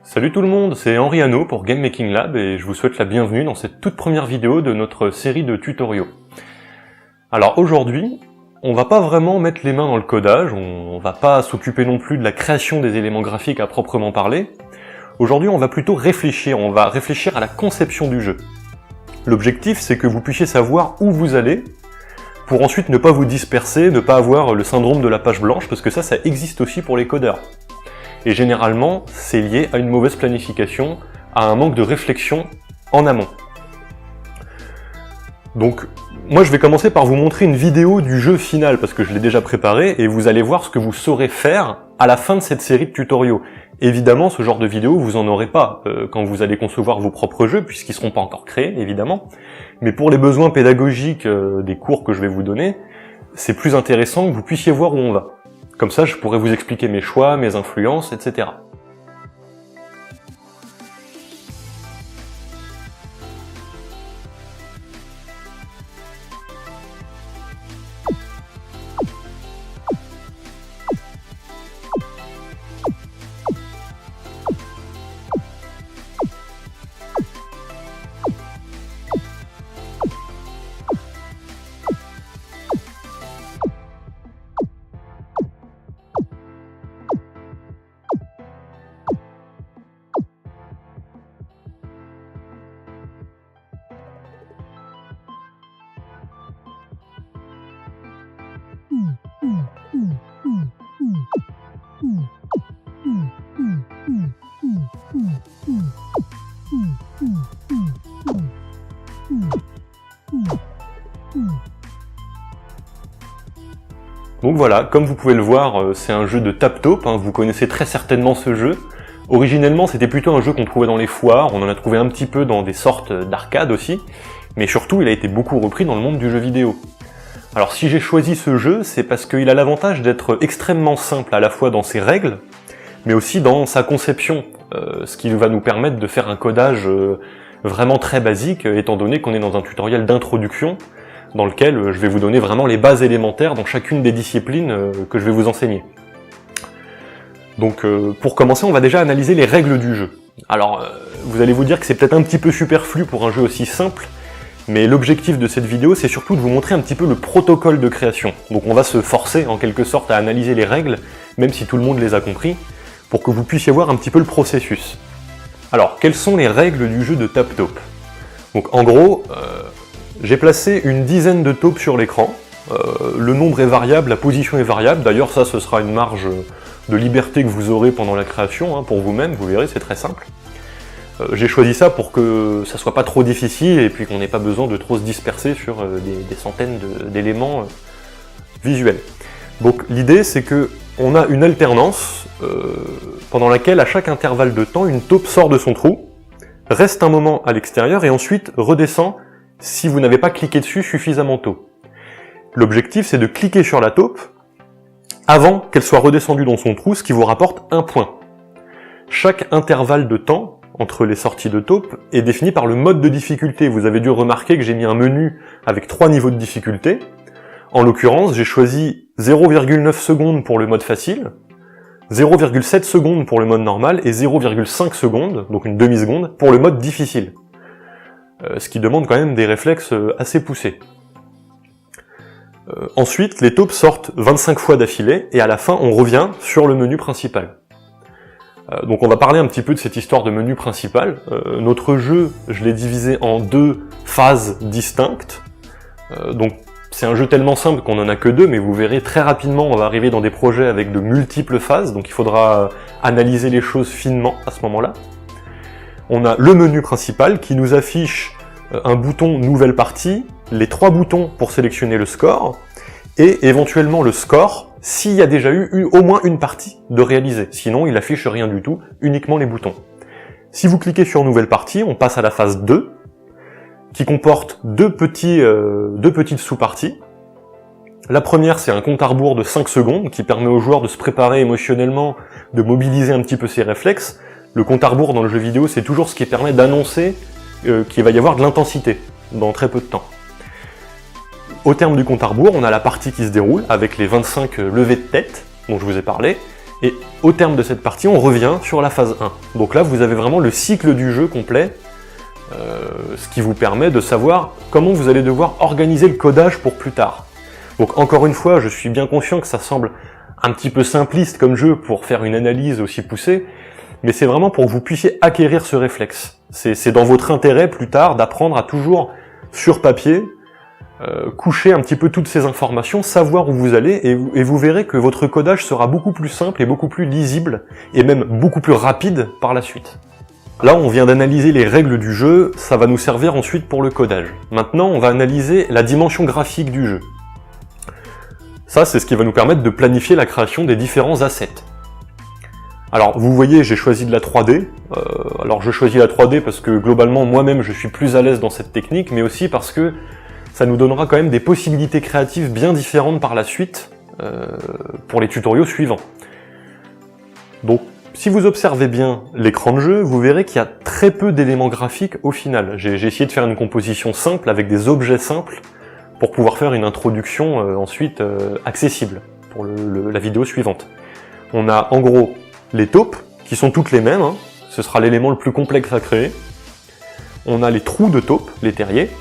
Salut tout le monde, c'est Henri Hanot pour Game Making Lab et je vous souhaite la bienvenue dans cette toute première vidéo de notre série de tutoriaux. Alors aujourd'hui, on va pas vraiment mettre les mains dans le codage, on va pas s'occuper non plus de la création des éléments graphiques à proprement parler. Aujourd'hui on va plutôt réfléchir, on va réfléchir à la conception du jeu. L'objectif c'est que vous puissiez savoir où vous allez, pour ensuite ne pas vous disperser, ne pas avoir le syndrome de la page blanche, parce que ça existe aussi pour les codeurs. Et généralement, c'est lié à une mauvaise planification, à un manque de réflexion en amont. Donc, moi je vais commencer par vous montrer une vidéo du jeu final, parce que je l'ai déjà préparé, et vous allez voir ce que vous saurez faire à la fin de cette série de tutoriaux. Évidemment, ce genre de vidéo, vous en aurez pas quand vous allez concevoir vos propres jeux, puisqu'ils seront pas encore créés, évidemment. Mais pour les besoins pédagogiques des cours que je vais vous donner, c'est plus intéressant que vous puissiez voir où on va. Comme ça, je pourrais vous expliquer mes choix, mes influences, etc. Donc voilà, comme vous pouvez le voir, c'est un jeu de tap-top, hein, vous connaissez très certainement ce jeu. Originellement, c'était plutôt un jeu qu'on trouvait dans les foires, on en a trouvé un petit peu dans des sortes d'arcades aussi, mais surtout il a été beaucoup repris dans le monde du jeu vidéo. Alors si j'ai choisi ce jeu, c'est parce qu'il a l'avantage d'être extrêmement simple à la fois dans ses règles, mais aussi dans sa conception, ce qui va nous permettre de faire un codage vraiment très basique, étant donné qu'on est dans un tutoriel d'introduction, dans lequel je vais vous donner vraiment les bases élémentaires dans chacune des disciplines que je vais vous enseigner. Donc pour commencer, on va déjà analyser les règles du jeu. Alors vous allez vous dire que c'est peut-être un petit peu superflu pour un jeu aussi simple, mais l'objectif de cette vidéo c'est surtout de vous montrer un petit peu le protocole de création. Donc on va se forcer en quelque sorte à analyser les règles, même si tout le monde les a compris, pour que vous puissiez voir un petit peu le processus. Alors, quelles sont les règles du jeu de tap-top? Donc en gros, j'ai placé une dizaine de taupes sur l'écran, le nombre est variable, la position est variable, d'ailleurs ça ce sera une marge de liberté que vous aurez pendant la création, hein, pour vous-même, vous verrez, c'est très simple. J'ai choisi ça pour que ça soit pas trop difficile et puis qu'on n'ait pas besoin de trop se disperser sur des centaines d'éléments visuels. Donc l'idée c'est que on a une alternance pendant laquelle à chaque intervalle de temps, une taupe sort de son trou, reste un moment à l'extérieur et ensuite redescend si vous n'avez pas cliqué dessus suffisamment tôt. L'objectif c'est de cliquer sur la taupe avant qu'elle soit redescendue dans son trou, ce qui vous rapporte un point. Chaque intervalle de temps entre les sorties de taupe est défini par le mode de difficulté. Vous avez dû remarquer que j'ai mis un menu avec 3 niveaux de difficulté. En l'occurrence, j'ai choisi 0,9 secondes pour le mode facile, 0,7 secondes pour le mode normal et 0,5 secondes, donc une demi-seconde, pour le mode difficile. Ce qui demande quand même des réflexes assez poussés. Ensuite, les taupes sortent 25 fois d'affilée, et à la fin, on revient sur le menu principal. Donc on va parler un petit peu de cette histoire de menu principal. Notre jeu, je l'ai divisé en 2 phases distinctes. Donc c'est un jeu tellement simple qu'on en a que 2, mais vous verrez très rapidement, on va arriver dans des projets avec de multiples phases, donc il faudra analyser les choses finement à ce moment-là. On a le menu principal qui nous affiche un bouton nouvelle partie, les 3 boutons pour sélectionner le score, et éventuellement le score s'il y a déjà eu au moins une partie de réalisée. Sinon il affiche rien du tout, uniquement les boutons. Si vous cliquez sur nouvelle partie, on passe à la phase 2, qui comporte deux petites sous-parties. La première, c'est un compte à rebours de 5 secondes, qui permet au joueur de se préparer émotionnellement, de mobiliser un petit peu ses réflexes. Le compte à rebours dans le jeu vidéo, c'est toujours ce qui permet d'annoncer qu'il va y avoir de l'intensité dans très peu de temps. Au terme du compte à rebours, on a la partie qui se déroule avec les 25 levées de tête dont je vous ai parlé, Et au terme de cette partie, on revient sur la phase 1. Donc là, vous avez vraiment le cycle du jeu complet, ce qui vous permet de savoir comment vous allez devoir organiser le codage pour plus tard. Donc encore une fois, je suis bien conscient que ça semble un petit peu simpliste comme jeu pour faire une analyse aussi poussée, mais c'est vraiment pour que vous puissiez acquérir ce réflexe. C'est dans votre intérêt plus tard d'apprendre à toujours, sur papier, coucher un petit peu toutes ces informations, savoir où vous allez, et vous verrez que votre codage sera beaucoup plus simple et beaucoup plus lisible, et même beaucoup plus rapide par la suite. Là, on vient d'analyser les règles du jeu, ça va nous servir ensuite pour le codage. Maintenant, on va analyser la dimension graphique du jeu. Ça, c'est ce qui va nous permettre de planifier la création des différents assets. Alors, vous voyez, j'ai choisi de la 3D. Alors, je choisis la 3D parce que, globalement, moi-même, je suis plus à l'aise dans cette technique, mais aussi parce que ça nous donnera quand même des possibilités créatives bien différentes par la suite, pour les tutoriaux suivants. Donc, si vous observez bien l'écran de jeu, vous verrez qu'il y a très peu d'éléments graphiques au final. J'ai essayé de faire une composition simple avec des objets simples pour pouvoir faire une introduction ensuite accessible pour la vidéo suivante. On a en gros les taupes, qui sont toutes les mêmes, hein. Ce sera l'élément le plus complexe à créer. On a les trous de taupes, les terriers,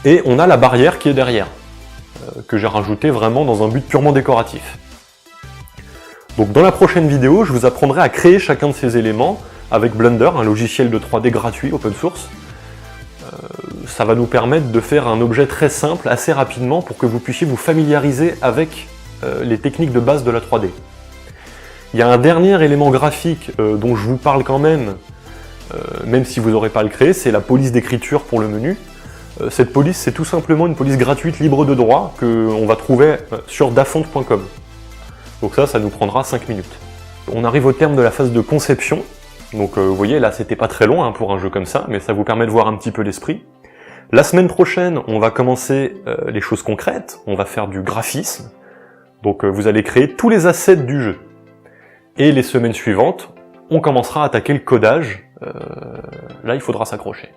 et on a la barrière qui est derrière, que j'ai rajouté vraiment dans un but purement décoratif. Donc dans la prochaine vidéo, je vous apprendrai à créer chacun de ces éléments avec Blender, un logiciel de 3D gratuit, open source. Ça va nous permettre de faire un objet très simple, assez rapidement, pour que vous puissiez vous familiariser avec les techniques de base de la 3D. Il y a un dernier élément graphique dont je vous parle quand même si vous n'aurez pas à le créer, c'est la police d'écriture pour le menu. Cette police, c'est tout simplement une police gratuite libre de droit qu'on va trouver sur dafont.com. Donc ça nous prendra 5 minutes. On arrive au terme de la phase de conception. Donc vous voyez, là c'était pas très long hein, pour un jeu comme ça, mais ça vous permet de voir un petit peu l'esprit. La semaine prochaine, on va commencer les choses concrètes, on va faire du graphisme. Donc vous allez créer tous les assets du jeu. Et les semaines suivantes, on commencera à attaquer le codage. Là, il faudra s'accrocher.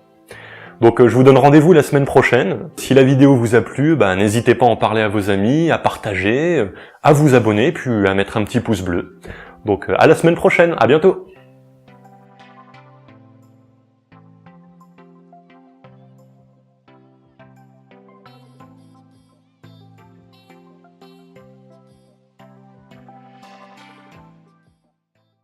Donc je vous donne rendez-vous la semaine prochaine. Si la vidéo vous a plu, n'hésitez pas à en parler à vos amis, à partager, à vous abonner, puis à mettre un petit pouce bleu. Donc à la semaine prochaine, à bientôt!